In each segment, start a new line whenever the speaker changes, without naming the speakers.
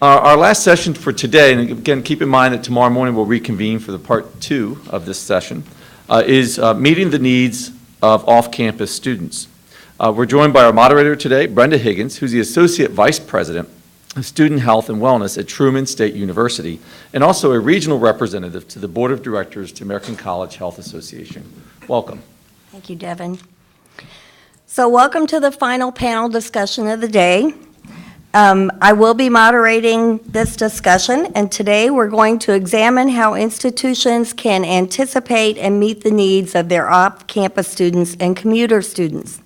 Our last session for today, and again, keep in mind that tomorrow morning we'll reconvene for the part 2 of this session, is meeting the needs of off-campus students. We're joined by our moderator today, Brenda Higgins, who's the Associate Vice President of Student Health and Wellness at Truman State University, and also a regional representative to the Board of Directors to American College Health Association. Welcome.
Thank you, Devin. So welcome to the final panel discussion of the day. I will be moderating this discussion, and today we're going to examine how institutions can anticipate and meet the needs of their off-campus students and commuter students.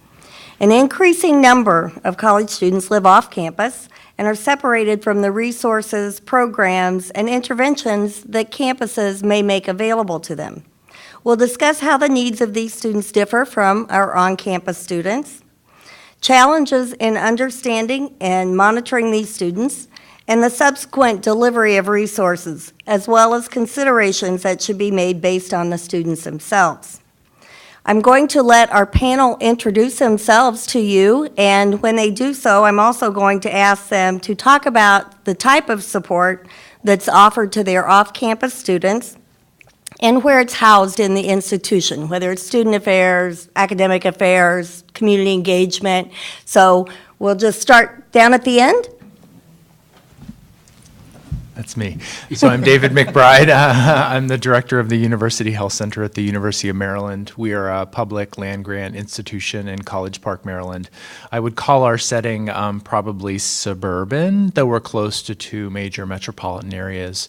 An increasing number of college students live off-campus and are separated from the resources, programs, and interventions that campuses may make available to them. We'll discuss how the needs of these students differ from our on-campus students, challenges in understanding and monitoring these students, and the subsequent delivery of resources, as well as considerations that should be made based on the students themselves. I'm going to let our panel introduce themselves to you, and when they do so, I'm also going to ask them to talk about the type of support that's offered to their off-campus students and where it's housed in the institution, whether it's student affairs, academic affairs, community engagement. So we'll just start down at the end.
That's me. So I'm David McBride. I'm the director of the University Health Center at the University of Maryland. We are a public land-grant institution in College Park, Maryland. I would call our setting probably suburban, though we're close to 2 major metropolitan areas.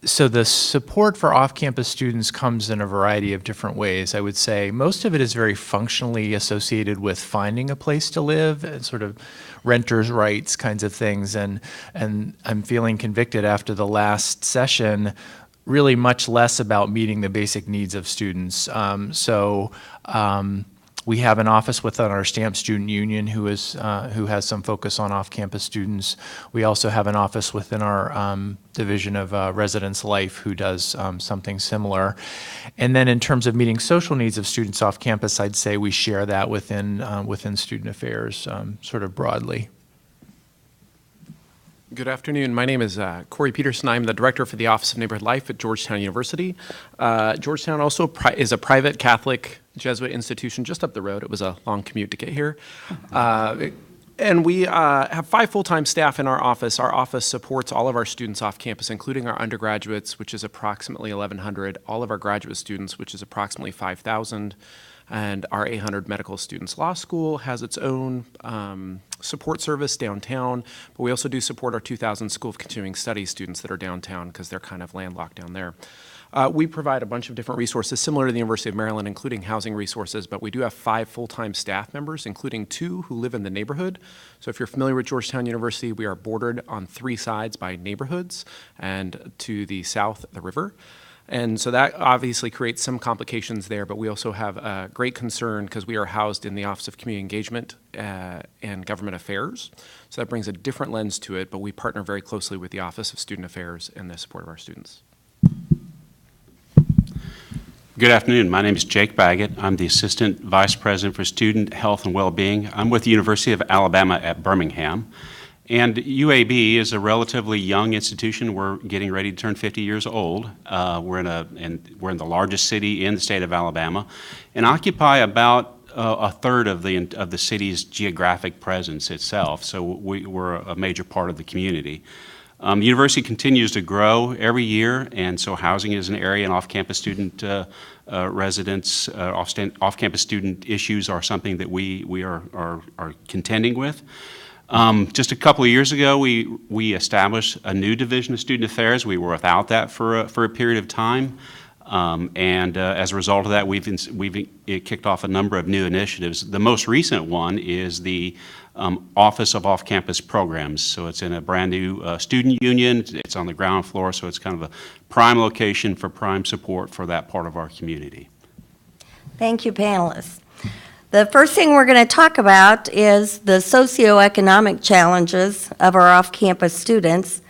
So the support for off-campus students comes in a variety of different ways. I would say most of it is very functionally associated with finding a place to live and sort of renters' rights kinds of things. And I'm feeling convicted after the last session, really much less about meeting the basic needs of students. We have an office within our Stamp Student Union who has some focus on off-campus students. We also have an office within our Division of Residence Life who does something similar. And then in terms of meeting social needs of students off campus, I'd say we share that within Student Affairs sort of broadly.
Good afternoon. My name is Cory Peterson. I'm the director for the Office of Neighborhood Life at Georgetown University. Georgetown also is a private Catholic Jesuit institution just up the road. It was a long commute to get here. And we have 5 full-time staff in our office. Our office supports all of our students off campus, including our undergraduates, which is approximately 1,100, all of our graduate students, which is approximately 5,000, and our 800 medical students. Law school has its own support service downtown, but we also do support our 2,000 School of Continuing Studies students that are downtown because they're kind of landlocked down there. We provide a bunch of different resources similar to the University of Maryland, including housing resources, but we do have 5 full-time staff members, including 2 who live in the neighborhood. So if you're familiar with Georgetown University, we are bordered on 3 sides by neighborhoods, and to the south, the river. And so that obviously creates some complications there, but we also have a great concern because we are housed in the Office of Community Engagement and Government Affairs. So that brings a different lens to it, but we partner very closely with the Office of Student Affairs in the support of our students.
Good afternoon. My name is Jake Baggett. I'm the Assistant Vice President for Student Health and Well-Being. I'm with the University of Alabama at Birmingham. And UAB is a relatively young institution. We're getting ready to turn 50 years old. We're in the largest city in the state of Alabama, and occupy about a third of the city's geographic presence itself. So we're a major part of the community. The university continues to grow every year, and so housing is an area, and off-campus student residents, off-campus student issues are something that we are contending with. Just a couple of years ago, we established a new division of student affairs. We were without that for a period of time, and as a result of that, we've kicked off a number of new initiatives. The most recent one is the Office of Off-Campus Programs. So it's in a brand new student union. It's on the ground floor, so it's kind of a prime location for prime support for that part of our community.
Thank you, panelists. The first thing we're going to talk about is the socioeconomic challenges of our off-campus students.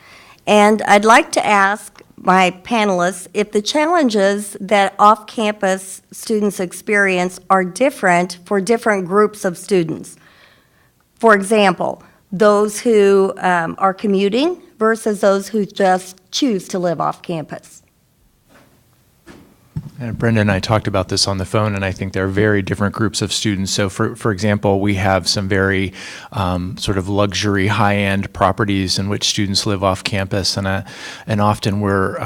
And I'd like to ask my panelists if the challenges that off-campus students experience are different for different groups of students. For example, those who are commuting versus those who just choose to live off campus.
And Brenda and I talked about this on the phone, and I think there are very different groups of students. So, for example, we have some very sort of luxury, high-end properties in which students live off campus, and often we're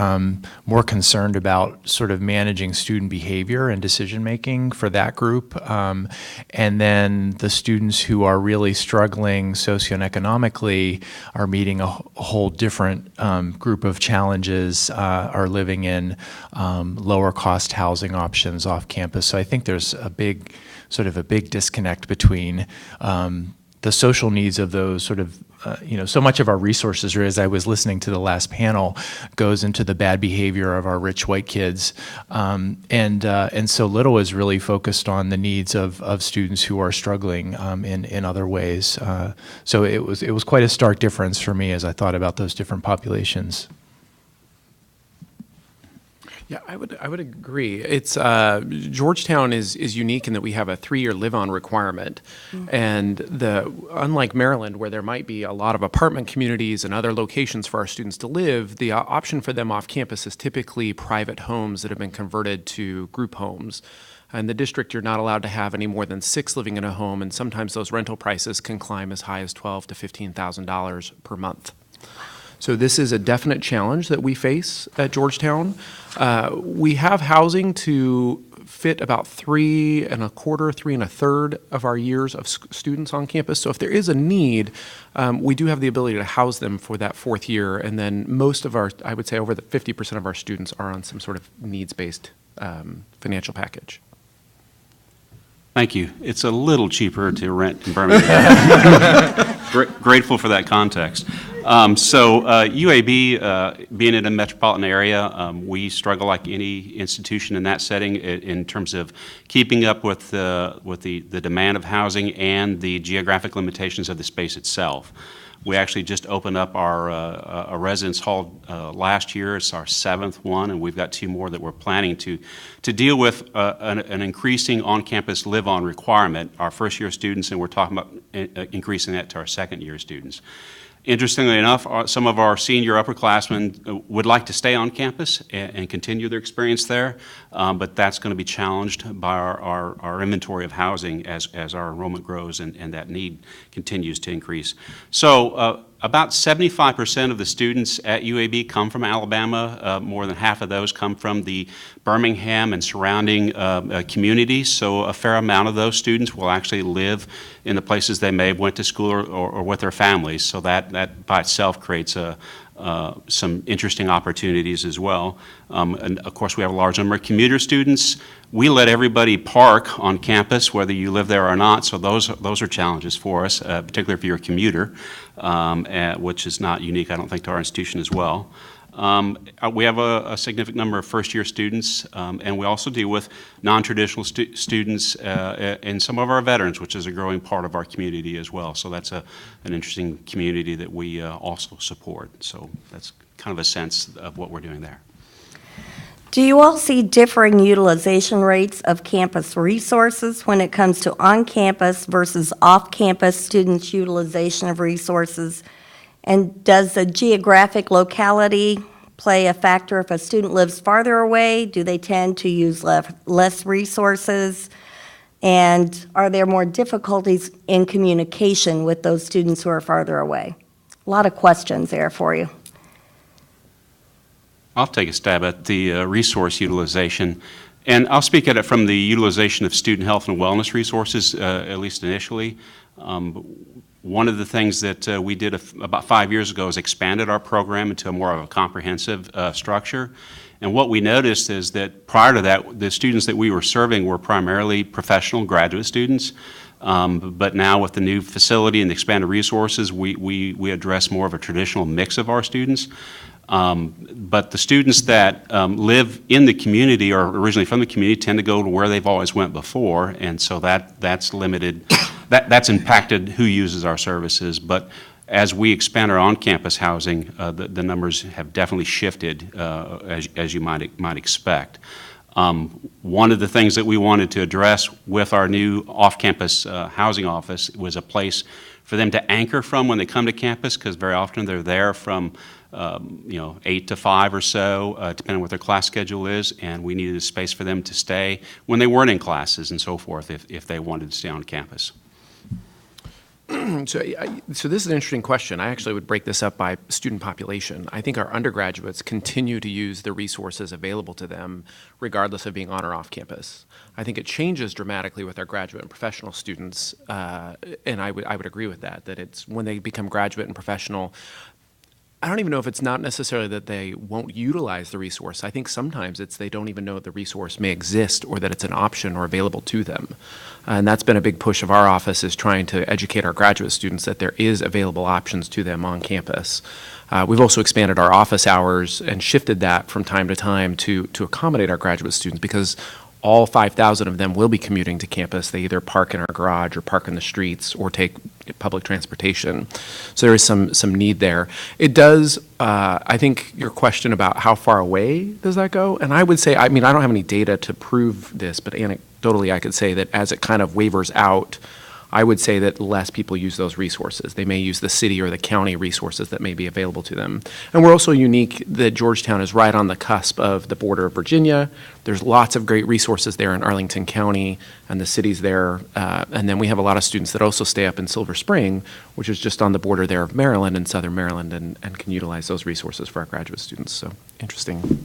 more concerned about sort of managing student behavior and decision-making for that group. And then the students who are really struggling socioeconomically are meeting a whole different group of challenges, are living in lower cost housing options off campus. So I think there's a big disconnect between the social needs of those sort of, so much of our resources, or as I was listening to the last panel, goes into the bad behavior of our rich white kids. And so little is really focused on the needs of students who are struggling in other ways. So it was quite a stark difference for me as I thought about those different populations.
Yeah, I would agree. It's Georgetown is unique in that we have a 3-year live-on requirement, and unlike Maryland, where there might be a lot of apartment communities and other locations for our students to live, the option for them off campus is typically private homes that have been converted to group homes. In the district, you're not allowed to have any more than 6 living in a home, and sometimes those rental prices can climb as high as $12,000 to $15,000 per month. So this is a definite challenge that we face at Georgetown. We have housing to fit about 3 1/4, 3 1/3 of our years of students on campus. So if there is a need, we do have the ability to house them for that 4th year. And then most of our, I would say over 50% of our students are on some sort of needs-based financial package.
Thank you. It's a little cheaper to rent in Birmingham. Grateful for that context. UAB, being in a metropolitan area, we struggle like any institution in that setting in terms of keeping up with the demand of housing and the geographic limitations of the space itself. We actually just opened up our residence hall last year. It's our 7th one, and we've got 2 more that we're planning to deal with an increasing on-campus live-on requirement. Our first-year students, and we're talking about increasing that to our second-year students. Interestingly enough, some of our senior upperclassmen would like to stay on campus and continue their experience there, but that's going to be challenged by our inventory of housing as our enrollment grows and that need continues to increase. So about 75% of the students at UAB come from Alabama. More than half of those come from the Birmingham and surrounding communities. So a fair amount of those students will actually live in the places they may have went to school or with their families. So that by itself creates some interesting opportunities as well. And of course, we have a large number of commuter students. We let everybody park on campus, whether you live there or not, so those are challenges for us, particularly if you're a commuter, which is not unique, I don't think, to our institution as well. We have a significant number of first-year students, and we also deal with non-traditional students and some of our veterans, which is a growing part of our community as well. So that's an interesting community that we also support. So that's kind of a sense of what we're doing there.
Do you all see differing utilization rates of campus resources when it comes to on-campus versus off-campus students' utilization of resources? And does the geographic locality play a factor? If a student lives farther away, do they tend to use less resources? And are there more difficulties in communication with those students who are farther away? A lot of questions there for you.
I'll take a stab at the resource utilization, and I'll speak at it from the utilization of student health and wellness resources, at least initially. One of the things that we did about 5 years ago is expanded our program into a more of a comprehensive structure. And what we noticed is that prior to that, the students that we were serving were primarily professional graduate students. But now with the new facility and the expanded resources, we address more of a traditional mix of our students. But the students that live in the community or originally from the community tend to go to where they've always went before, and so that's limited. That's impacted who uses our services. But as we expand our on-campus housing, the numbers have definitely shifted, as you might expect. One of the things that we wanted to address with our new off-campus housing office was a place for them to anchor from when they come to campus, because very often they're there from 8 to 5 or so, depending on what their class schedule is, and we needed a space for them to stay when they weren't in classes and so forth, if they wanted to stay on campus.
So this is an interesting question. I actually would break this up by student population. I think our undergraduates continue to use the resources available to them regardless of being on or off campus. I think it changes dramatically with our graduate and professional students, and I would agree with that it's when they become graduate and professional, I don't even know if it's not necessarily that they won't utilize the resource. I think sometimes it's they don't even know the resource may exist or that it's an option or available to them. And that's been a big push of our office, is trying to educate our graduate students that there is available options to them on campus. We've also expanded our office hours and shifted that from time to time to accommodate our graduate students, because all 5,000 of them will be commuting to campus. They either park in our garage or park in the streets or take public transportation. So there is some need there. It does, I think your question about how far away does that go? And I would say, I mean, I don't have any data to prove this, but anecdotally I could say that as it kind of wavers out, I would say that less people use those resources. They may use the city or the county resources that may be available to them. And we're also unique that Georgetown is right on the cusp of the border of Virginia. There's lots of great resources there in Arlington County and the cities there. And then we have a lot of students that also stay up in Silver Spring, which is just on the border there of Maryland and Southern Maryland, and can utilize those resources for our graduate students. So interesting.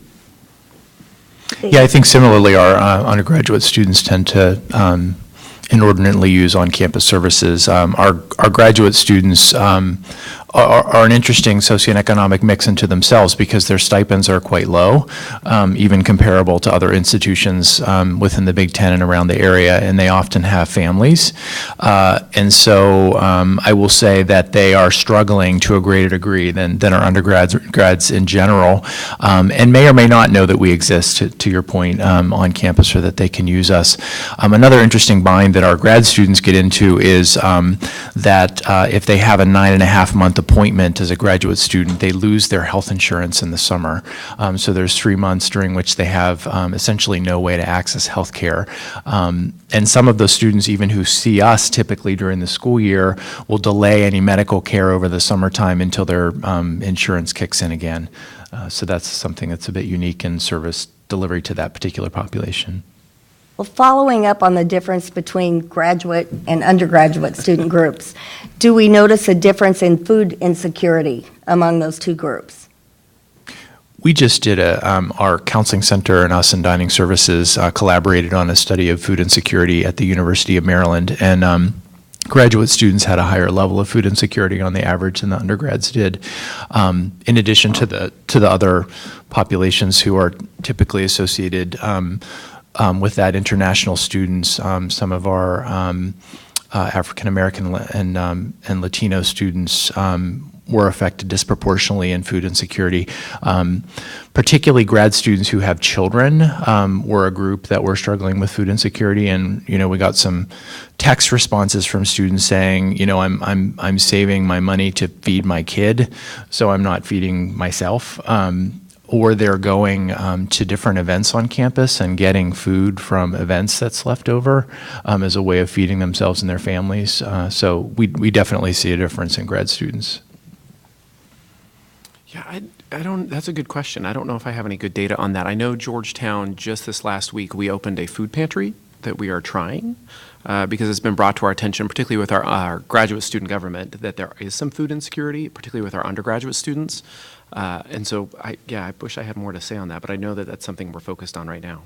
Yeah, I think similarly our undergraduate students tend to inordinately use on-campus services. Our graduate students are an interesting socioeconomic mix into themselves, because their stipends are quite low, even comparable to other institutions within the Big Ten and around the area, and they often have families. And so I will say that they are struggling to a greater degree than our undergrads in general, and may or may not know that we exist, to your point, on campus, or that they can use us. Another interesting bind that our grad students get into is that if they have a 9.5-month appointment as a graduate student, they lose their health insurance in the summer. So there's 3 months during which they have essentially no way to access health care. And some of those students, even who see us typically during the school year, will delay any medical care over the summertime until their insurance kicks in again. So that's something that's a bit unique in service delivery to that particular population.
Well, following up on the difference between graduate and undergraduate student groups, do we notice a difference in food insecurity among those two groups?
We just did our counseling center and us and dining services collaborated on a study of food insecurity at the University of Maryland, and graduate students had a higher level of food insecurity on the average than the undergrads did. In addition to the other populations who are typically associated with that, international students, some of our African American and Latino students were affected disproportionately in food insecurity. Particularly grad students who have children were a group that were struggling with food insecurity, and we got some text responses from students saying, I'm saving my money to feed my kid, so I'm not feeding myself. Or they're going to different events on campus and getting food from events that's left over as a way of feeding themselves and their families. So we definitely see a difference in grad students.
Yeah, I don't, that's a good question. I don't know if I have any good data on that. I know Georgetown, just this last week, we opened a food pantry that we are trying because it's been brought to our attention, particularly with our graduate student government, that there is some food insecurity, particularly with our undergraduate students. And so, I wish I had more to say on that, but I know that that's something we're focused on right now.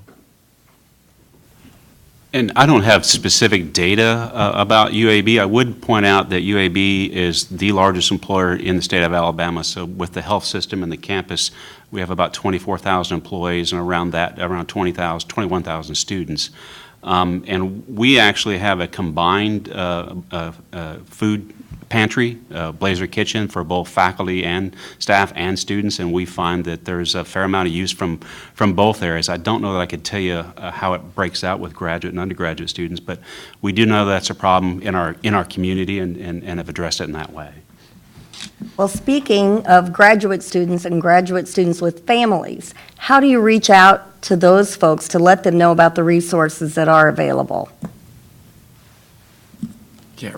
And I don't have specific data about UAB. I would point out that UAB is the largest employer in the state of Alabama. So with the health system and the campus, we have about 24,000 employees, and around 21,000 students. And we actually have a combined food pantry, Blazer Kitchen, for both faculty and staff and students, and we find that there's a fair amount of use from both areas. I don't know that I could tell you how it breaks out with graduate and undergraduate students, but we do know that's a problem in our community and have addressed it in that way.
Well, speaking of graduate students and graduate students with families, how do you reach out to those folks to let them know about the resources that are available?
Yeah,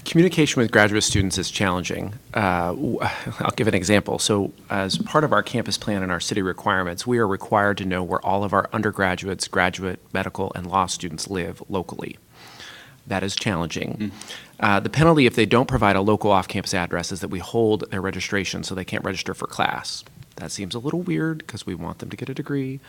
communication with graduate students is challenging. I'll give an example. So as part of our campus plan and our city requirements, we are required to know where all of our undergraduates, graduate, medical, and law students live locally. That is challenging. The penalty if they don't provide a local off-campus address is that we hold their registration so they can't register for class. That seems a little weird because we want them to get a degree.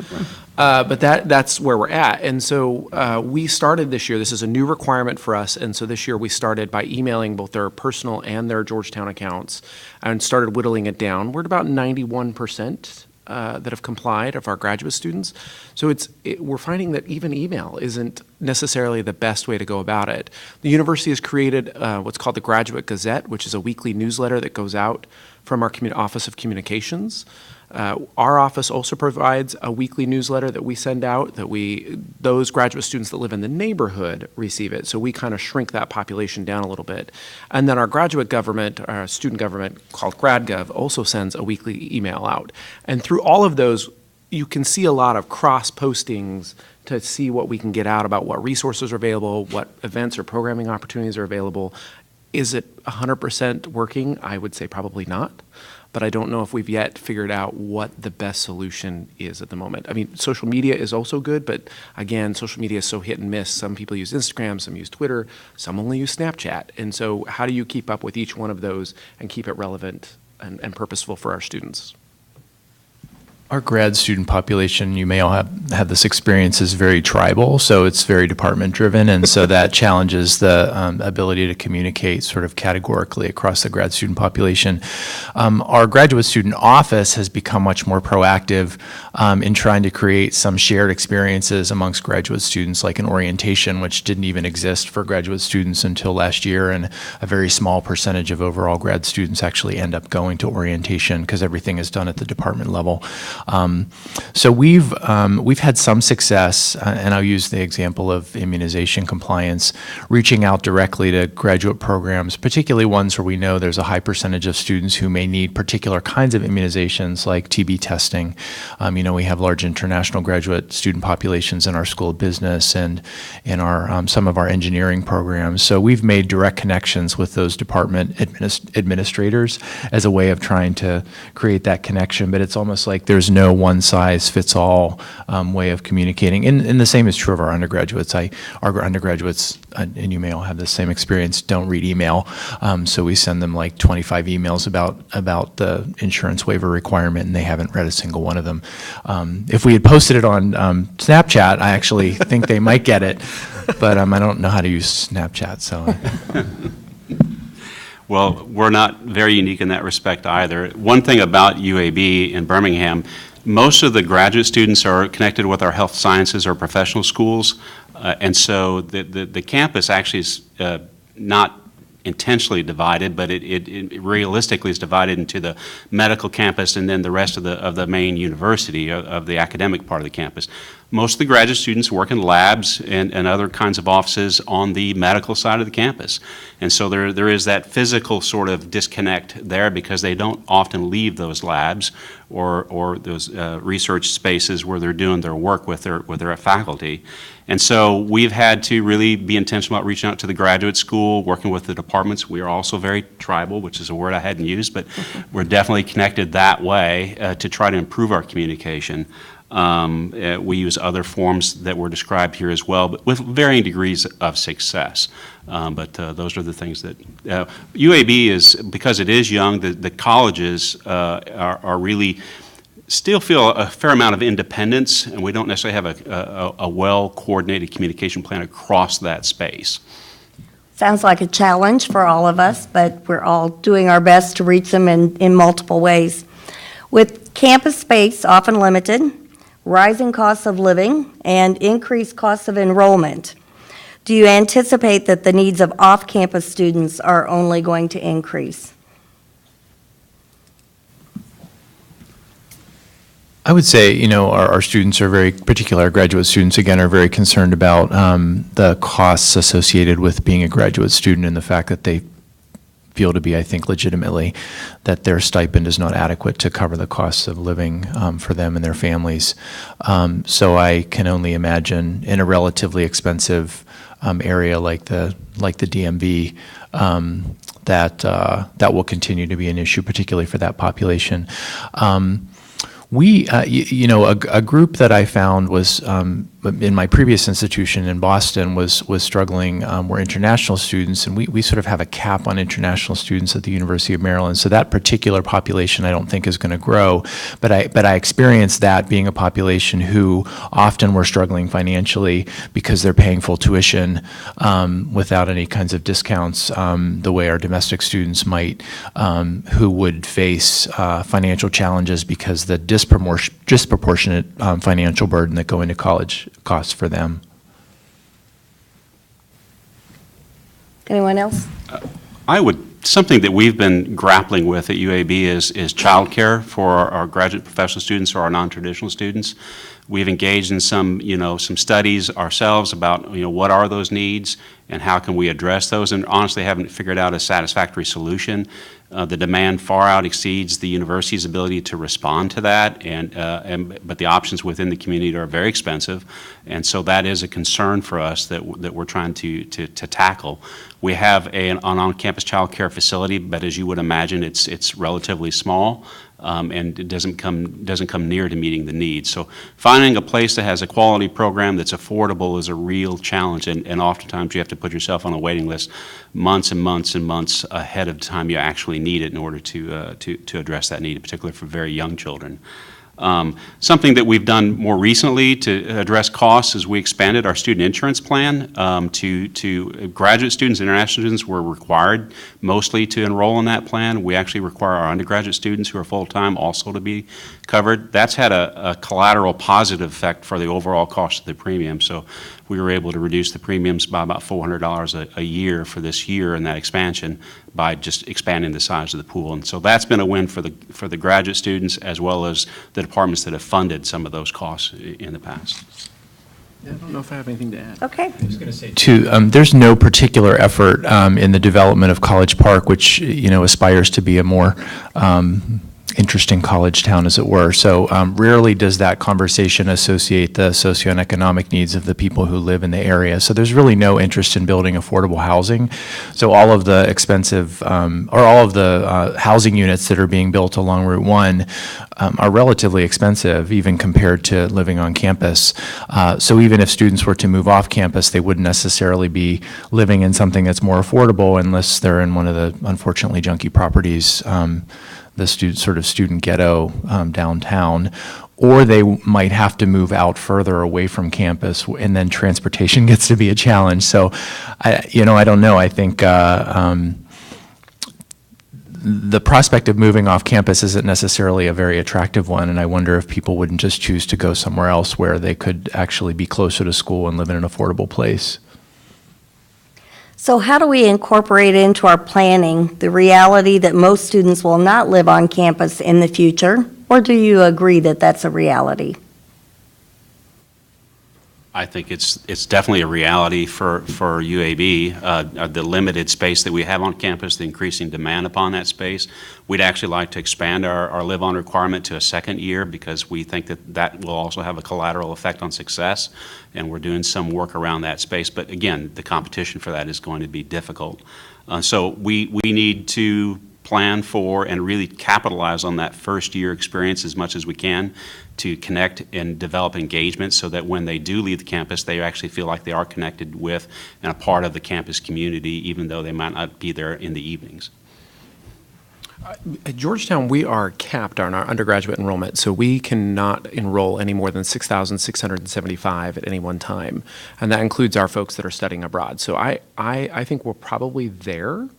But that's where we're at. And so we started this year, this is a new requirement for us, and so this year we started by emailing both their personal and their Georgetown accounts and started whittling it down. We're at about 91% that have complied of our graduate students. So we're finding that even email isn't necessarily the best way to go about it. The university has created what's called the Graduate Gazette, which is a weekly newsletter that goes out from our Office of Communications. Our office also provides a weekly newsletter that we send out that those graduate students that live in the neighborhood receive it. So we kind of shrink that population down a little bit. And then our graduate government, our student government called GradGov also sends a weekly email out. And through all of those, you can see a lot of cross postings to see what we can get out about what resources are available, what events or programming opportunities are available. Is it 100% working? I would say probably not, but I don't know if we've yet figured out what the best solution is at the moment. I mean, social media is also good, but again, social media is so hit and miss. Some people use Instagram, some use Twitter, some only use Snapchat. And so how do you keep up with each one of those and keep it relevant and purposeful for our students?
Our grad student population, you may all have this experience, is very tribal, so it's very department driven, and so that challenges the ability to communicate sort of categorically across the grad student population. Our graduate student office has become much more proactive in trying to create some shared experiences amongst graduate students, like an orientation, which didn't even exist for graduate students until last year, and a very small percentage of overall grad students actually end up going to orientation because everything is done at the department level. So we've had some success, and I'll use the example of immunization compliance, reaching out directly to graduate programs, particularly ones where we know there's a high percentage of students who may need particular kinds of immunizations like TB testing. We have large international graduate student populations in our School of Business and in our some of our engineering programs. So we've made direct connections with those department administrators as a way of trying to create that connection, but it's almost like there's no one-size-fits-all way of communicating. And the same is true of our undergraduates. Our undergraduates, and you may all have the same experience, don't read email. So we send them like 25 emails about the insurance waiver requirement, and they haven't read a single one of them. If we had posted it on Snapchat, I actually think they might get it, but I don't know how to use Snapchat, so.
Well, we're not very unique in that respect either. One thing about UAB in Birmingham, most of the graduate students are connected with our health sciences or professional schools, and so the campus actually is not intentionally divided, but it realistically is divided into the medical campus and then the rest of the main university of the academic part of the campus. Most of the graduate students work in labs and other kinds of offices on the medical side of the campus. And so there is that physical sort of disconnect there because they don't often leave those labs or those research spaces where they're doing their work with their faculty. And so we've had to really be intentional about reaching out to the graduate school, working with the departments. We are also very tribal, which is a word I hadn't used, but we're definitely connected that way to try to improve our communication. We use other forms that were described here as well, but with varying degrees of success. But those are the things that UAB is, because it is young, the colleges are really still feel a fair amount of independence, and we don't necessarily have a well-coordinated communication plan across that space.
Sounds like a challenge for all of us, but we're all doing our best to reach them in multiple ways. With campus space often limited, rising costs of living, and increased costs of enrollment, do you anticipate that the needs of off-campus students are only going to increase?
I would say, our students are very, particularly our graduate students, again, are very concerned about the costs associated with being a graduate student and the fact that they feel to be, I think, legitimately, that their stipend is not adequate to cover the costs of living for them and their families. So I can only imagine in a relatively expensive area like the DMV that will continue to be an issue, particularly for that population. A group that I found was in my previous institution in Boston was struggling were international students, and we sort of have a cap on international students at the University of Maryland. So that particular population I don't think is going to grow, but I experienced that being a population who often were struggling financially because they're paying full tuition without any kinds of discounts, the way our domestic students might, who would face financial challenges because the disproportionate financial burden that go into college costs for them.
Anyone else?
Something that we've been grappling with at UAB is childcare for our graduate professional students or our non-traditional students. We've engaged in some studies ourselves about, what are those needs and how can we address those, and honestly haven't figured out a satisfactory solution. The demand far out exceeds the university's ability to respond to that, but the options within the community are very expensive, and so that is a concern for us that we're trying to tackle. We have an on-campus child care facility, but as you would imagine, it's relatively small. And it doesn't come near to meeting the needs. So finding a place that has a quality program that's affordable is a real challenge, and oftentimes you have to put yourself on a waiting list months and months and months ahead of the time you actually need it in order to address that need, particularly for very young children. Something that we've done more recently to address costs is we expanded our student insurance plan to graduate students. International students were required mostly to enroll in that plan. We actually require our undergraduate students who are full-time also to be covered. That's had a collateral positive effect for the overall cost of the premium. So we were able to reduce the premiums by about $400 a year for this year in that expansion by just expanding the size of the pool. And so that's been a win for the graduate students as well as the departments that have funded some of those costs in the past.
I don't know if I have anything to add.
Okay.
I was going to say, too, there's no particular effort in the development of College Park, which, aspires to be a more interesting college town, as it were. So rarely does that conversation associate the socioeconomic needs of the people who live in the area. So there's really no interest in building affordable housing. So all of the expensive, or all of the housing units that are being built along Route 1 are relatively expensive, even compared to living on campus. So even if students were to move off campus, they wouldn't necessarily be living in something that's more affordable unless they're in one of the unfortunately junky properties, the student ghetto downtown, or they might have to move out further away from campus, and then transportation gets to be a challenge. So, I don't know. I think the prospect of moving off campus isn't necessarily a very attractive one, and I wonder if people wouldn't just choose to go somewhere else where they could actually be closer to school and live in an affordable place.
So how do we incorporate into our planning the reality that most students will not live on campus in the future? Or do you agree that that's a reality?
I think it's definitely a reality for UAB, the limited space that we have on campus, the increasing demand upon that space. We'd actually like to expand our live-on requirement to a second year because we think that will also have a collateral effect on success, and we're doing some work around that space. But again, the competition for that is going to be difficult. So we need to plan for and really capitalize on that first year experience as much as we can to connect and develop engagement so that when they do leave the campus, they actually feel like they are connected with and a part of the campus community, even though they might not be there in the evenings.
At Georgetown, we are capped on our undergraduate enrollment, so we cannot enroll any more than 6,675 at any one time, and that includes our folks that are studying abroad. So I think we're probably there.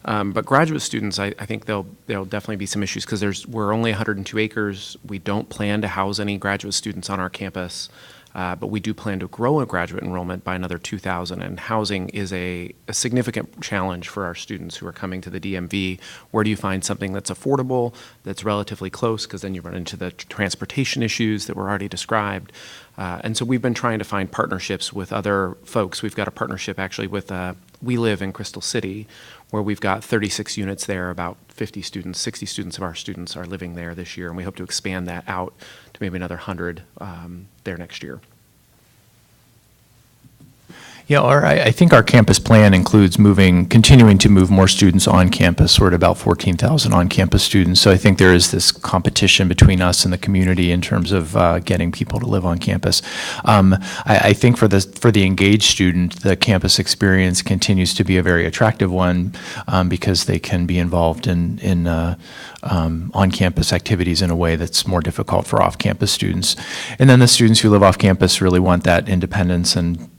But graduate students, I think there'll definitely be some issues because we're only 102 acres. We don't plan to house any graduate students on our campus, but we do plan to grow a graduate enrollment by another 2,000. And housing is a significant challenge for our students who are coming to the DMV. Where do you find something that's affordable, that's relatively close? Because then you run into the transportation issues that were already described. And so we've been trying to find partnerships with other folks. We've got a partnership actually with We Live in Crystal City, where we've got 36 units there, about 50 students, 60 students of our students are living there this year, and we hope to expand that out to maybe another 100 there next year.
Yeah, I think our campus plan includes continuing to move more students on campus. We're at about 14,000 on-campus students. So I think there is this competition between us and the community in terms of getting people to live on campus. I think for the engaged student, the campus experience continues to be a very attractive one because they can be involved in on-campus activities in a way that's more difficult for off-campus students. And then the students who live off-campus really want that independence and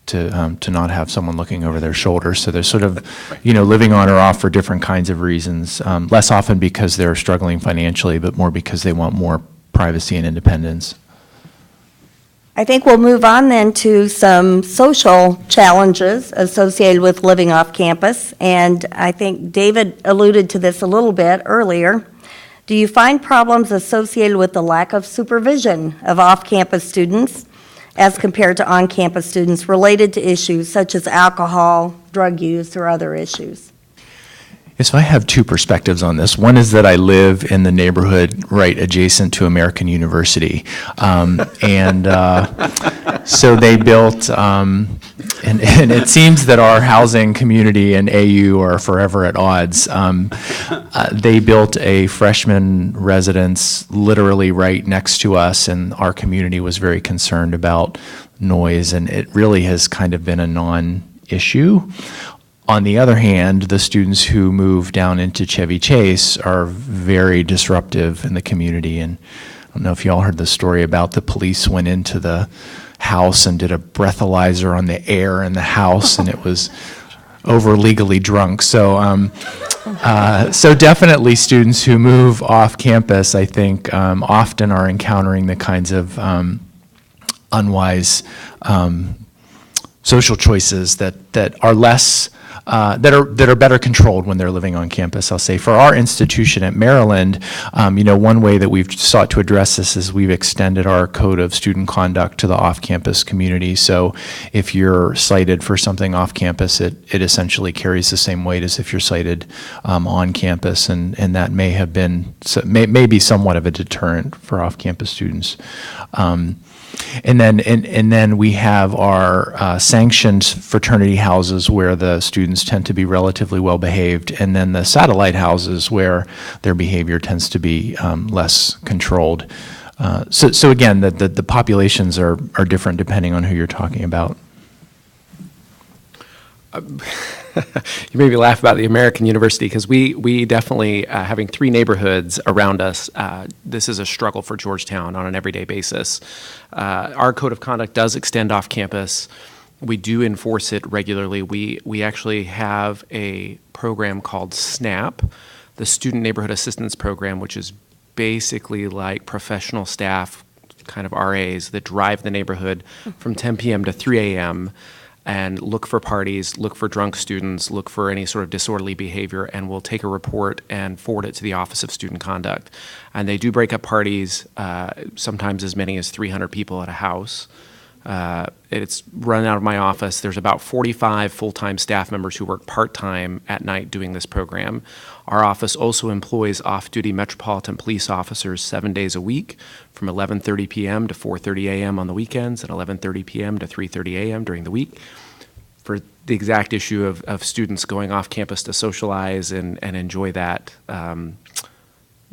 to not have someone looking over their shoulder. So they're sort of, living on or off for different kinds of reasons, less often because they're struggling financially, but more because they want more privacy and independence.
I think we'll move on then to some social challenges associated with living off campus. And I think David alluded to this a little bit earlier. Do you find problems associated with the lack of supervision of off-campus students as compared to on-campus students related to issues such as alcohol, drug use, or other issues?
Yes, so I have two perspectives on this. One is that I live in the neighborhood right adjacent to American University. So they built, and it seems that our housing community and AU are forever at odds. They built a freshman residence literally right next to us, and our community was very concerned about noise, and it really has kind of been a non-issue. On the other hand, the students who move down into Chevy Chase are very disruptive in the community. And I don't know if you all heard the story about the police went into the house and did a breathalyzer on the air in the house, and it was over legally drunk. So, so definitely students who move off campus, I think, often are encountering the kinds of unwise social choices that are less that are better controlled when they're living on campus. I'll say for our institution at Maryland, one way that we've sought to address this is we've extended our code of student conduct to the off-campus community. So if you're cited for something off campus, it essentially carries the same weight as if you're cited on campus, and that may be somewhat of a deterrent for off-campus students. And then we have our sanctioned fraternity houses where the students tend to be relatively well behaved, and then the satellite houses where their behavior tends to be less controlled. So again, the populations are different depending on who you're talking about.
You made me laugh about the American University because we definitely, having 3 neighborhoods around us, this is a struggle for Georgetown on an everyday basis. Our code of conduct does extend off campus. We do enforce it regularly. We actually have a program called SNAP, the Student Neighborhood Assistance Program, which is basically like professional staff, kind of RAs, that drive the neighborhood from 10 p.m. to 3 a.m., and look for parties, look for drunk students, look for any sort of disorderly behavior, and we'll take a report and forward it to the Office of Student Conduct. And they do break up parties, sometimes as many as 300 people at a house. It's run out of my office. There's about 45 full-time staff members who work part-time at night doing this program. Our office also employs off-duty Metropolitan Police officers 7 days a week from 11:30 p.m. to 4:30 a.m. on the weekends and 11:30 p.m. to 3:30 a.m. during the week for the exact issue of students going off campus to socialize and enjoy that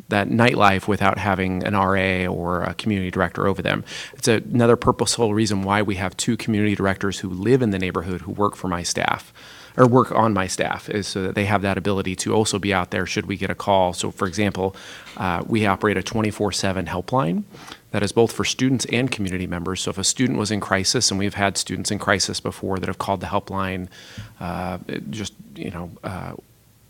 that nightlife without having an RA or a community director over them. It's another purposeful reason why we have 2 community directors who live in the neighborhood who work for my staff, or work on my staff, is so that they have that ability to also be out there should we get a call. So for example, we operate a 24/7 helpline that is both for students and community members. So if a student was in crisis, and we've had students in crisis before that have called the helpline,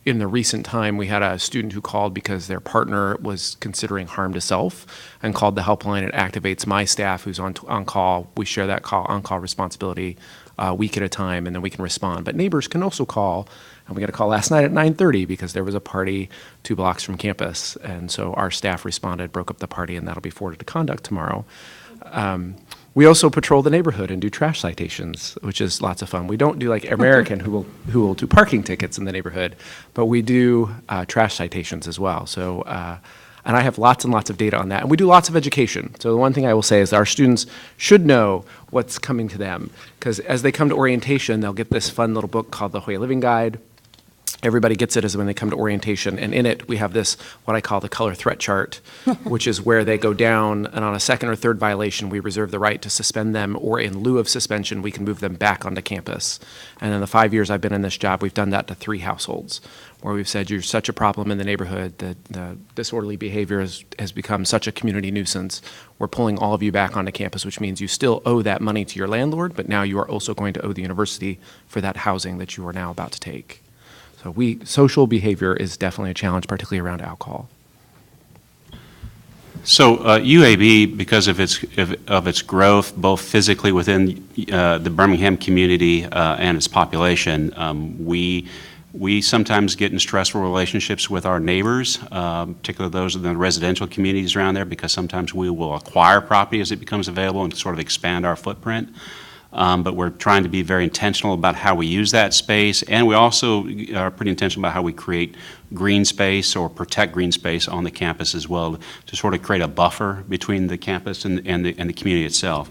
in the recent time, we had a student who called because their partner was considering harm to self and called the helpline. It activates my staff who's on call. We share that on-call responsibility a week at a time, and then we can respond. But neighbors can also call, and we got a call last night at 9:30 because there was a party 2 blocks from campus. And so our staff responded, broke up the party, and that'll be forwarded to conduct tomorrow. We also patrol the neighborhood and do trash citations, which is lots of fun. We don't do like American who will do parking tickets in the neighborhood, but we do trash citations as well. So, and I have lots and lots of data on that. And we do lots of education. So the one thing I will say is our students should know what's coming to them, because as they come to orientation, they'll get this fun little book called the Hawaii Living Guide. Everybody gets it as when they come to orientation, and in it we have this, what I call the color threat chart, which is where they go down, and on a second or third violation, we reserve the right to suspend them, or in lieu of suspension, we can move them back onto campus. And in the 5 years I've been in this job, we've done that to 3 households, where we've said, you're such a problem in the neighborhood, that the disorderly behavior has become such a community nuisance. We're pulling all of you back onto campus, which means you still owe that money to your landlord, but now you are also going to owe the university for that housing that you are now about to take. So social behavior is definitely a challenge, particularly around alcohol.
So UAB, because of its growth, both physically within the Birmingham community and its population, we sometimes get in stressful relationships with our neighbors, particularly those in the residential communities around there, because sometimes we will acquire property as it becomes available and sort of expand our footprint. But we're trying to be very intentional about how we use that space, and we also are pretty intentional about how we create green space or protect green space on the campus as well, to sort of create a buffer between the campus and the community itself.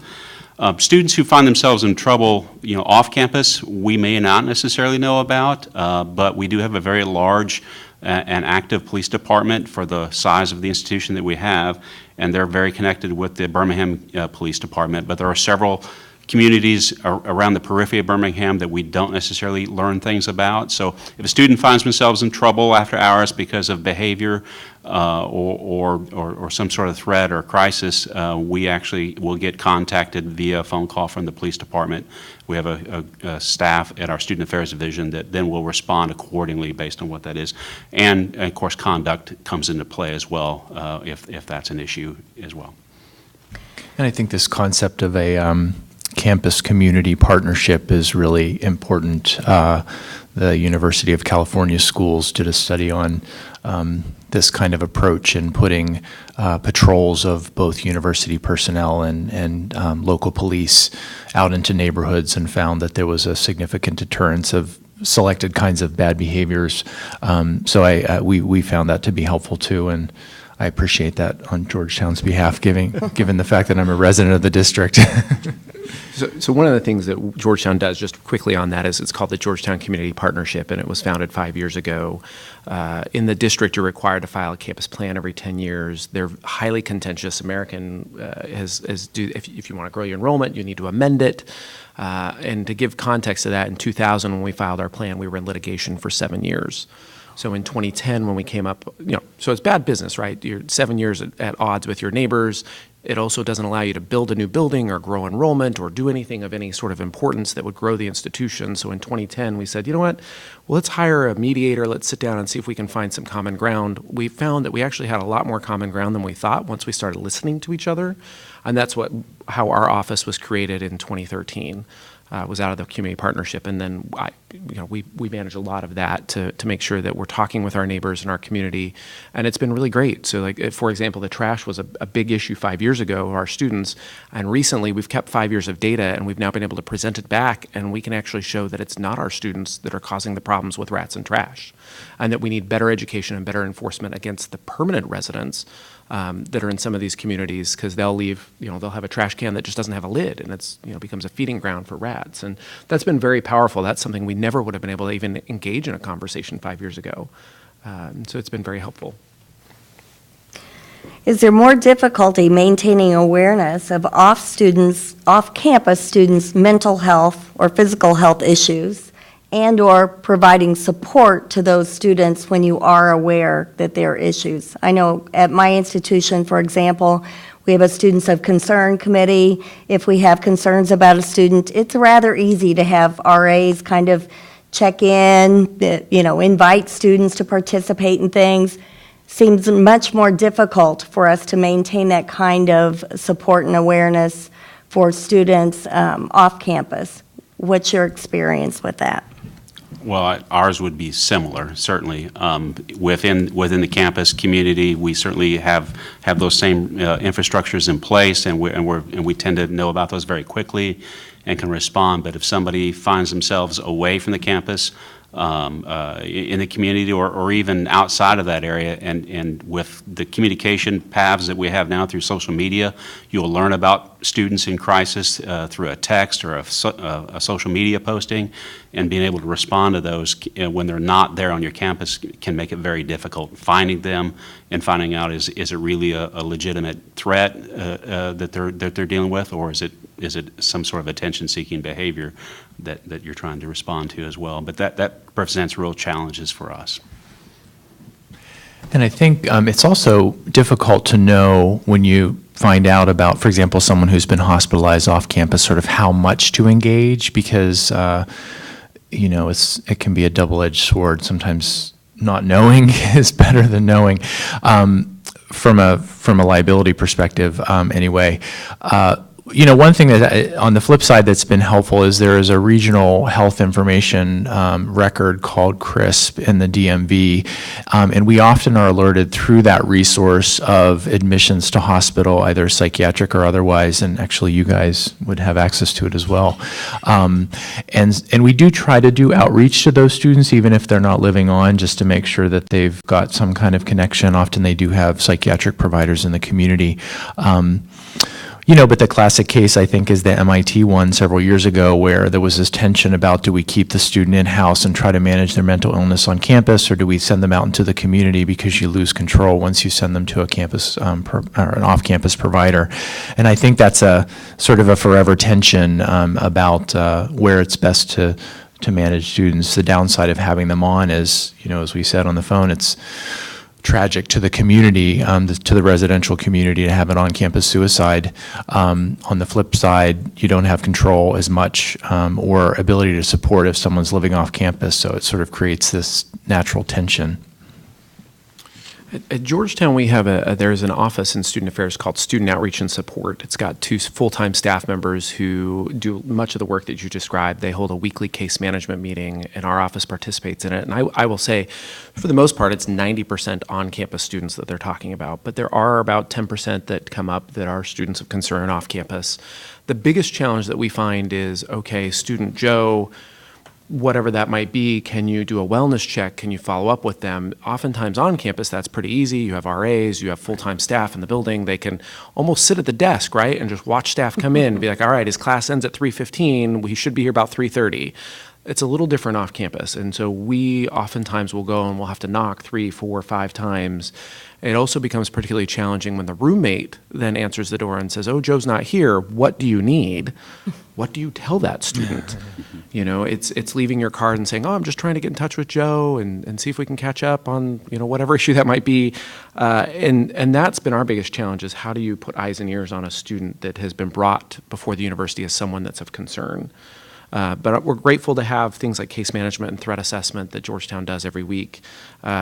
Students who find themselves in trouble, off campus, we may not necessarily know about, but we do have a very large and active police department for the size of the institution that we have, and they're very connected with the Birmingham Police Department. But there are several communities around the periphery of Birmingham that we don't necessarily learn things about. So if a student finds themselves in trouble after hours because of behavior or some sort of threat or crisis, we actually will get contacted via phone call from the police department. We have a staff at our Student Affairs Division that then will respond accordingly based on what that is. And of course, conduct comes into play as well if that's an issue as well.
And I think this concept of a campus community partnership is really important. The University of California schools did a study on this kind of approach in putting patrols of both university personnel and local police out into neighborhoods, and found that there was a significant deterrence of selected kinds of bad behaviors. So we found that to be helpful too, and I appreciate that on Georgetown's behalf, given the fact that I'm a resident of the district.
So one of the things that Georgetown does, just quickly on that, is it's called the Georgetown Community Partnership, and it was founded 5 years ago. In the district, you're required to file a campus plan every 10 years. They're highly contentious. American if you want to grow your enrollment, you need to amend it. And to give context to that, in 2000, when we filed our plan, we were in litigation for 7 years. So in 2010, when we came up, so it's bad business, right? You're 7 years at odds with your neighbors. It also doesn't allow you to build a new building or grow enrollment or do anything of any sort of importance that would grow the institution. So in 2010, we said, you know what? Well, let's hire a mediator. Let's sit down and see if we can find some common ground. We found that we actually had a lot more common ground than we thought once we started listening to each other. And that's how our office was created in 2013. Was out of the community partnership, and then we manage a lot of that to make sure that we're talking with our neighbors in our community, and it's been really great. So like, for example, the trash was a big issue 5 years ago of our students, and recently we've kept 5 years of data, and we've now been able to present it back, and we can actually show that it's not our students that are causing the problems with rats and trash, and that we need better education and better enforcement against the permanent residents that are in some of these communities, because they'll leave, they'll have a trash can that just doesn't have a lid, and it's, becomes a feeding ground for rats. And that's been very powerful. That's something we never would have been able to even engage in a conversation 5 years ago. So it's been very helpful.
Is there more difficulty maintaining awareness of off-campus students' mental health or physical health issues, and/or providing support to those students when you are aware that there are issues? I know at my institution, for example, we have a Students of Concern committee. If we have concerns about a student, it's rather easy to have RAs kind of check in, invite students to participate in things. Seems much more difficult for us to maintain that kind of support and awareness for students off campus. What's your experience with that?
Well, ours would be similar, certainly. Within the campus community, we certainly have those same infrastructures in place, and we tend to know about those very quickly and can respond. But if somebody finds themselves away from the campus, in the community or even outside of that area, and with the communication paths that we have now through social media, you'll learn about students in crisis through a text or a social media posting, and being able to respond to those when they're not there on your campus can make it very difficult finding them and finding out is it really a legitimate threat that they're dealing with, or is it some sort of attention-seeking behavior that you're trying to respond to as well. But that presents real challenges for us.
And I think it's also difficult to know when you find out about, for example, someone who's been hospitalized off campus, sort of how much to engage, because it can be a double-edged sword. Sometimes not knowing is better than knowing. From a liability perspective, anyway. One thing that, on the flip side, that's been helpful is there is a regional health information record called CRISP in the DMV, and we often are alerted through that resource of admissions to hospital, either psychiatric or otherwise, and actually you guys would have access to it as well. And we do try to do outreach to those students, even if they're not living on, just to make sure that they've got some kind of connection. Often they do have psychiatric providers in the community. But the classic case, I think, is the MIT one several years ago, where there was this tension about, do we keep the student in-house and try to manage their mental illness on campus, or do we send them out into the community, because you lose control once you send them to a campus or an off-campus provider. And I think that's a sort of a forever tension about where it's best to manage students. The downside of having them on is, as we said on the phone, it's tragic to the community, to the residential community, to have an on-campus suicide. On the flip side, you don't have control as much or ability to support if someone's living off campus, so it sort of creates this natural tension.
At Georgetown, we have there's an office in student affairs called Student Outreach and Support. It's got 2 full-time staff members who do much of the work that you described. They hold a weekly case management meeting, and our office participates in it. And I will say, for the most part, it's 90% on-campus students that they're talking about. But there are about 10% that come up that are students of concern off campus. The biggest challenge that we find is, okay, student Joe, whatever that might be, can you do a wellness check? Can you follow up with them? Oftentimes on campus, that's pretty easy. You have RAs, you have full-time staff in the building. They can almost sit at the desk, right, and just watch staff come in and be like, all right, his class ends at 3:15. We should be here about 3:30. It's a little different off campus. And so we oftentimes will go and we'll have to knock 3, 4, 5 times. It also becomes particularly challenging when the roommate then answers the door and says, oh, Joe's not here. What do you need? What do you tell that student? It's leaving your card and saying, oh, I'm just trying to get in touch with Joe and see if we can catch up on, whatever issue that might be. And that's been our biggest challenge, is how do you put eyes and ears on a student that has been brought before the university as someone that's of concern. But we're grateful to have things like case management and threat assessment that Georgetown does every week.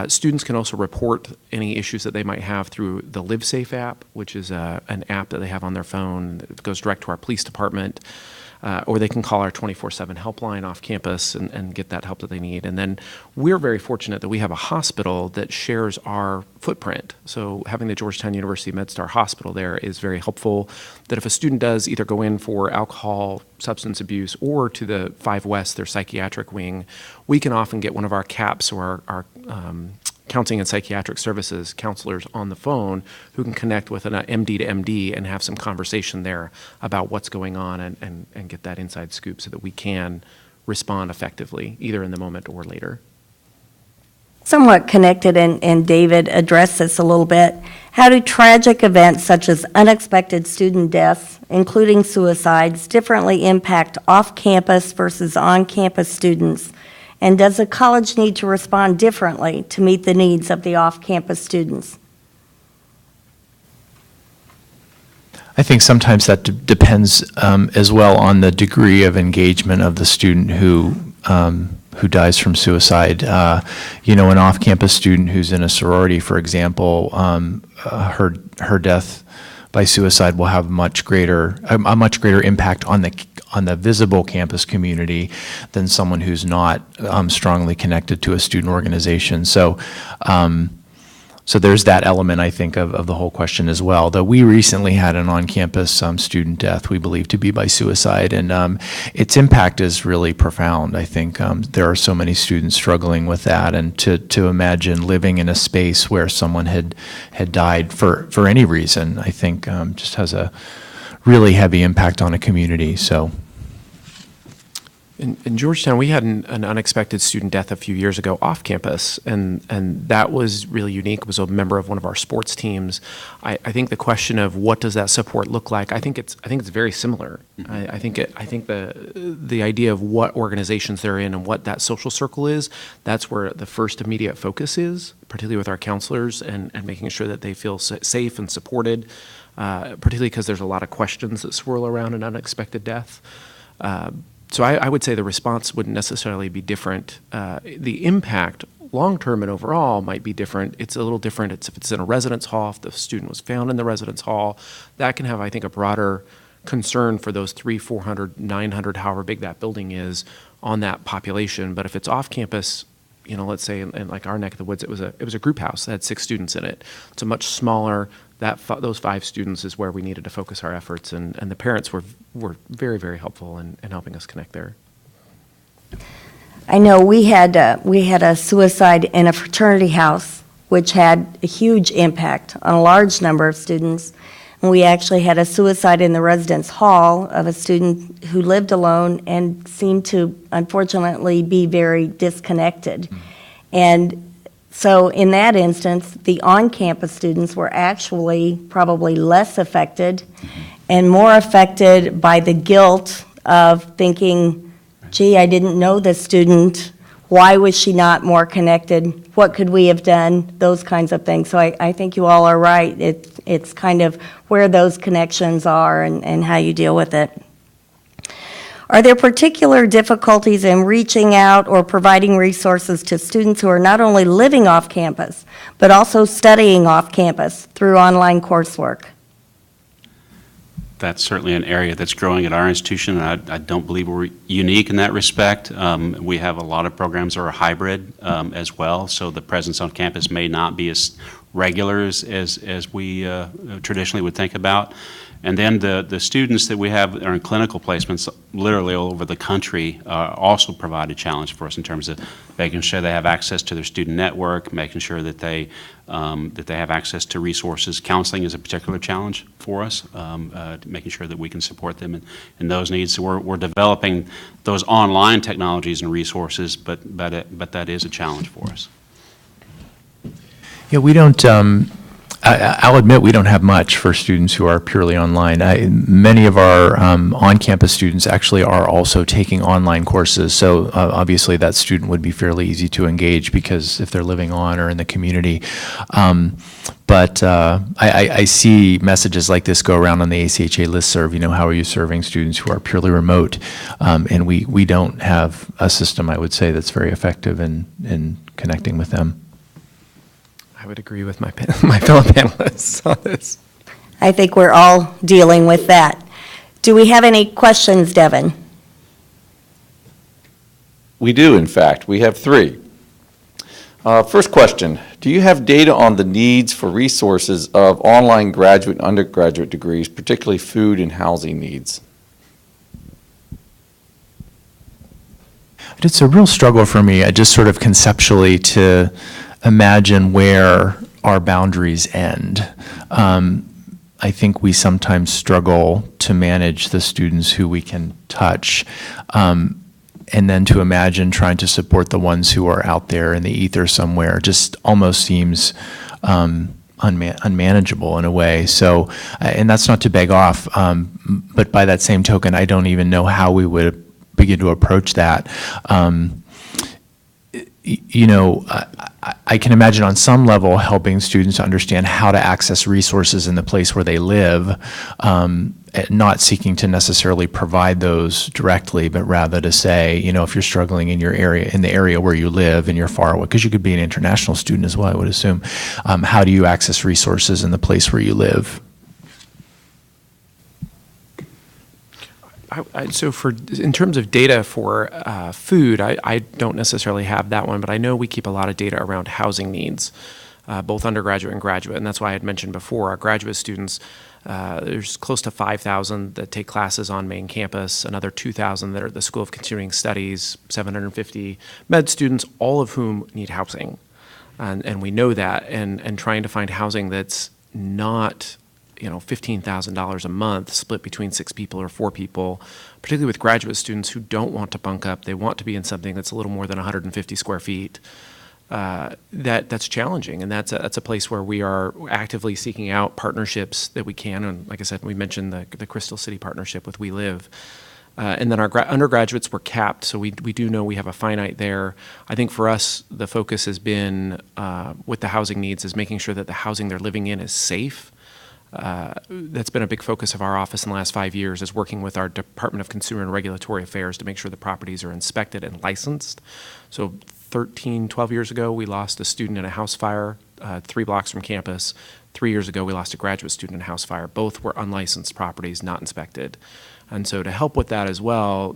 Students can also report any issues that they might have through the LiveSafe app, which is an app that they have on their phone that goes direct to our police department. Or they can call our 24/7 helpline off campus and get that help that they need. And then we're very fortunate that we have a hospital that shares our footprint. So having the Georgetown University MedStar Hospital there is very helpful, that if a student does either go in for alcohol, substance abuse, or to the 5 West, their psychiatric wing, we can often get one of our CAPS or our counseling and psychiatric services counselors on the phone who can connect with an MD to MD and have some conversation there about what's going on and get that inside scoop so that we can respond effectively, either in the moment or later.
Somewhat connected, and David addressed this a little bit. How do tragic events such as unexpected student deaths, including suicides, differently impact off-campus versus on-campus students? And does a college need to respond differently to meet the needs of the off-campus students?
I think sometimes that depends as well on the degree of engagement of the student who dies from suicide. An off-campus student who's in a sorority, for example, her death by suicide will have a much greater impact on visible campus community than someone who's not strongly connected to a student organization. So so there's that element, I think, of the whole question as well. Though we recently had an on-campus student death, we believe to be by suicide, and its impact is really profound. I think there are so many students struggling with that, and to imagine living in a space where someone had died for any reason, I think just has a really heavy impact on a community. So.
In Georgetown, we had an unexpected student death a few years ago off campus, and that was really unique. It was a member of one of our sports teams. I think the question of what does that support look like, I think it's very similar. I think the idea of what organizations they're in and what that social circle is, that's where the first immediate focus is, particularly with our counselors and making sure that they feel safe and supported, particularly because there's a lot of questions that swirl around an unexpected death. So I would say the response wouldn't necessarily be different. The impact, long-term and overall, might be different. It's a little different. If it's in a residence hall, if the student was found in the residence hall, that can have, I think, a broader concern for those 300, 400, 900, however big that building is, on that population. But if it's off campus, let's say in like our neck of the woods, it was a group house that had 6 students in it. It's a much smaller. Those 5 students is where we needed to focus our efforts, and the parents were very, very helpful in helping us connect there.
I know we had a suicide in a fraternity house, which had a huge impact on a large number of students. And we actually had a suicide in the residence hall of a student who lived alone and seemed to, unfortunately, be very disconnected. And so in that instance, the on-campus students were actually probably less affected and more affected by the guilt of thinking, gee, I didn't know this student. Why was she not more connected? What could we have done? Those kinds of things. So I think you all are right. It's kind of where those connections are and how you deal with it. Are there particular difficulties in reaching out or providing resources to students who are not only living off campus, but also studying off campus through online coursework?
That's certainly an area that's growing at our institution, and I don't believe we're unique in that respect. We have a lot of programs that are hybrid as well, so the presence on campus may not be as regular as we traditionally would think about. And then the students that we have that are in clinical placements literally all over the country also provide a challenge for us in terms of making sure they have access to their student network, making sure that they have access to resources. Counseling is a particular challenge for us, making sure that we can support them in those needs. So we're developing those online technologies and resources, but that is a challenge for us.
Yeah, we don't. I'll admit we don't have much for students who are purely online. Many of our on-campus students actually are also taking online courses, so obviously that student would be fairly easy to engage because if they're living on or in the community. But I see messages like this go around on the ACHA listserv, how are you serving students who are purely remote? And we don't have a system, I would say, that's very effective in connecting with them.
I would agree with my fellow panelists on this.
I think we're all dealing with that. Do we have any questions, Devin?
We do, in fact. We have 3. First question, do you have data on the needs for resources of online graduate and undergraduate degrees, particularly food and housing needs?
It's a real struggle for me, just sort of conceptually to imagine where our boundaries end. I think we sometimes struggle to manage the students who we can touch, and then to imagine trying to support the ones who are out there in the ether somewhere just almost seems unmanageable in a way. So, and that's not to beg off, but by that same token, I don't even know how we would begin to approach that. I can imagine on some level helping students understand how to access resources in the place where they live, not seeking to necessarily provide those directly, but rather to say, if you're struggling in your area, in the area where you live and you're far away, because you could be an international student as well, I would assume, how do you access resources in the place where you live?
So in terms of data for food, I don't necessarily have that one, but I know we keep a lot of data around housing needs, both undergraduate and graduate, and that's why I had mentioned before, our graduate students, there's close to 5,000 that take classes on main campus, another 2,000 that are at the School of Continuing Studies, 750 med students, all of whom need housing. And we know that, and trying to find housing that's not $15,000 a month split between 6 people or 4 people, particularly with graduate students who don't want to bunk up. They want to be in something that's a little more than 150 square feet. That's challenging, and that's a place where we are actively seeking out partnerships that we can. And like I said, we mentioned the Crystal City partnership with We Live. And then our undergraduates were capped, so we do know we have a finite there. I think for us, the focus has been, with the housing needs, is making sure that the housing they're living in is safe. That's been a big focus of our office in the last 5 years, is working with our Department of Consumer and Regulatory Affairs to make sure the properties are inspected and licensed. So 12 years ago, we lost a student in a house fire 3 blocks from campus. 3 years ago, we lost a graduate student in a house fire. Both were unlicensed properties, not inspected. And so to help with that as well,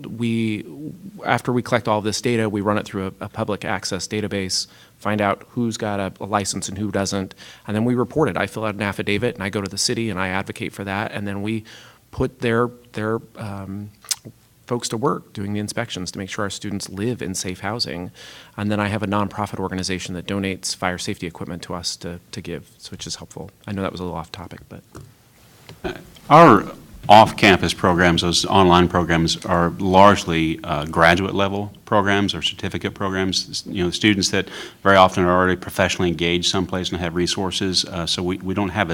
after we collect all this data, we run it through a public access database, find out who's got a license and who doesn't, and then we report it. I fill out an affidavit, and I go to the city, and I advocate for that, and then we put their folks to work doing the inspections to make sure our students live in safe housing. And then I have a nonprofit organization that donates fire safety equipment to us to give, which is helpful. I know that was a little off topic, but.
Our off-campus programs, those online programs, are largely graduate-level programs or certificate programs. Students that very often are already professionally engaged someplace and have resources. So we don't have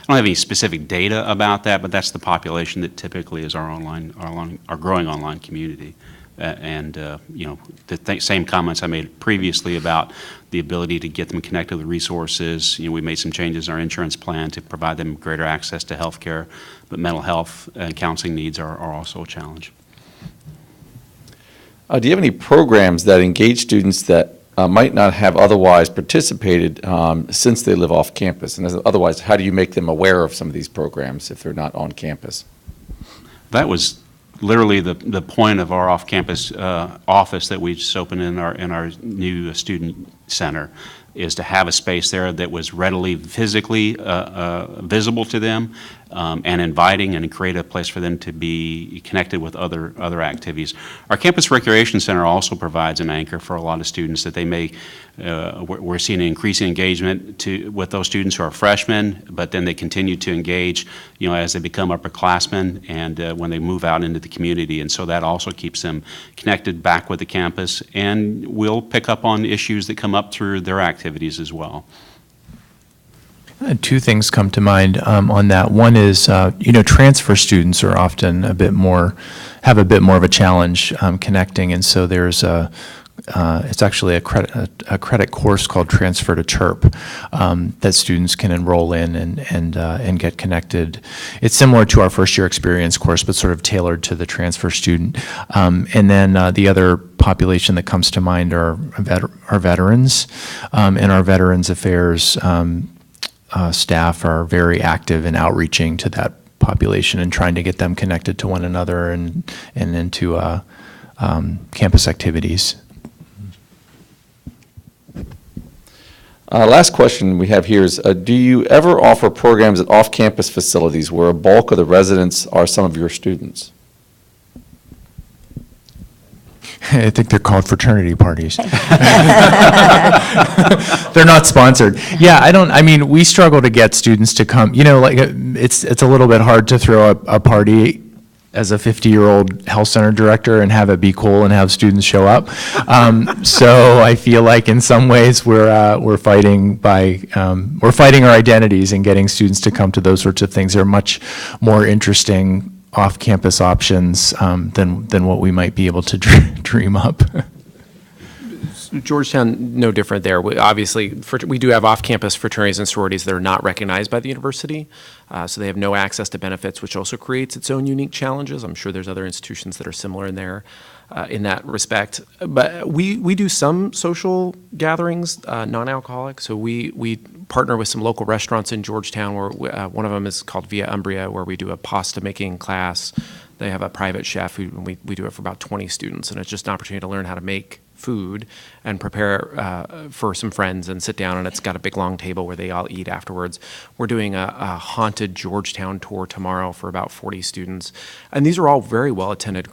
any specific data about that, but that's the population that typically is our growing online community. The same comments I made previously about the ability to get them connected with resources. We made some changes in our insurance plan to provide them greater access to health care, but mental health and counseling needs are also a challenge.
Do you have any programs that engage students that might not have otherwise participated since they live off campus? And otherwise, how do you make them aware of some of these programs if they're not on campus?
That was literally the point of our off-campus office that we just opened in our new student center, is to have a space there that was readily physically visible to them and inviting, and create a place for them to be connected with other activities. Our campus recreation center also provides an anchor for a lot of students that they may, we're seeing an increasing engagement with those students who are freshmen, but then they continue to engage, as they become upperclassmen and when they move out into the community. And so that also keeps them connected back with the campus, and we'll pick up on issues that come up through their activities as well.
2 things come to mind on that. One is, transfer students are often have a bit more of a challenge connecting, and so there's it's actually a credit course called Transfer to Terp that students can enroll in and get connected. It's similar to our first year experience course, but sort of tailored to the transfer student. And then the other population that comes to mind are veterans, and our Veterans Affairs staff are very active in outreaching to that population and trying to get them connected to one another and into campus activities.
Last question we have here is, do you ever offer programs at off-campus facilities where a bulk of the residents are some of your students?
I think they're called fraternity parties. They're not sponsored. Yeah, we struggle to get students to come. It's a little bit hard to throw a party as a 50-year-old health center director and have it be cool and have students show up. So I feel like in some ways we're fighting our identities and getting students to come to those sorts of things. They're much more interesting off-campus options than what we might be able to dream up.
Georgetown, no different there. Obviously, we do have off-campus fraternities and sororities that are not recognized by the university, so they have no access to benefits, which also creates its own unique challenges. I'm sure there's other institutions that are similar in there in that respect. But we do some social gatherings, non-alcoholic, so we partner with some local restaurants in Georgetown, where one of them is called Via Umbria, where we do a pasta making class. They have a private chef who we do it for about 20 students, and it's just an opportunity to learn how to make food and prepare for some friends and sit down, and it's got a big long table where they all eat afterwards. We're doing a haunted Georgetown tour tomorrow for about 40 students, and these are all very well attended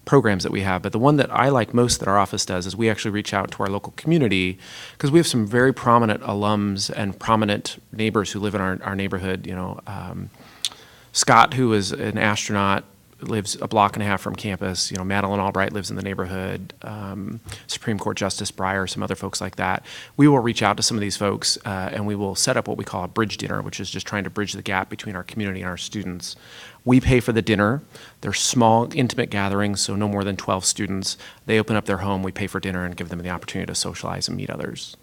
programs that we have, but the one that I like most that our office does is we actually reach out to our local community, because we have some very prominent alums and prominent neighbors who live in our neighborhood. Scott, who is an astronaut, lives a block and a half from campus. Madeline Albright lives in the neighborhood. Supreme Court Justice Breyer, some other folks like that. We will reach out to some of these folks, and we will set up what we call a bridge dinner, which is just trying to bridge the gap between our community and our students. We pay for the dinner. They're small, intimate gatherings, so no more than 12 students. They open up their home, we pay for dinner, and give them the opportunity to socialize and meet others.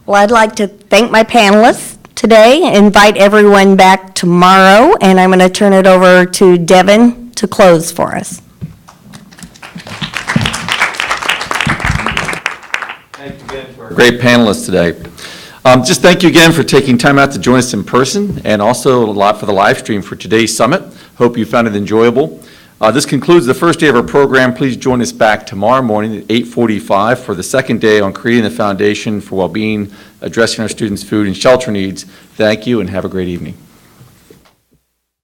Well, I'd like to thank my panelists today, invite everyone back tomorrow, and I'm going to turn it over to Devin to close for us.
Thank you again for our great panelists today. Just thank you again for taking time out to join us in person, and also a lot for the live stream for today's summit. Hope you found it enjoyable. This concludes the first day of our program. Please join us back tomorrow morning at 8:45 for the second day on creating the foundation for well-being, addressing our students' food and shelter needs. Thank you, and have a great evening.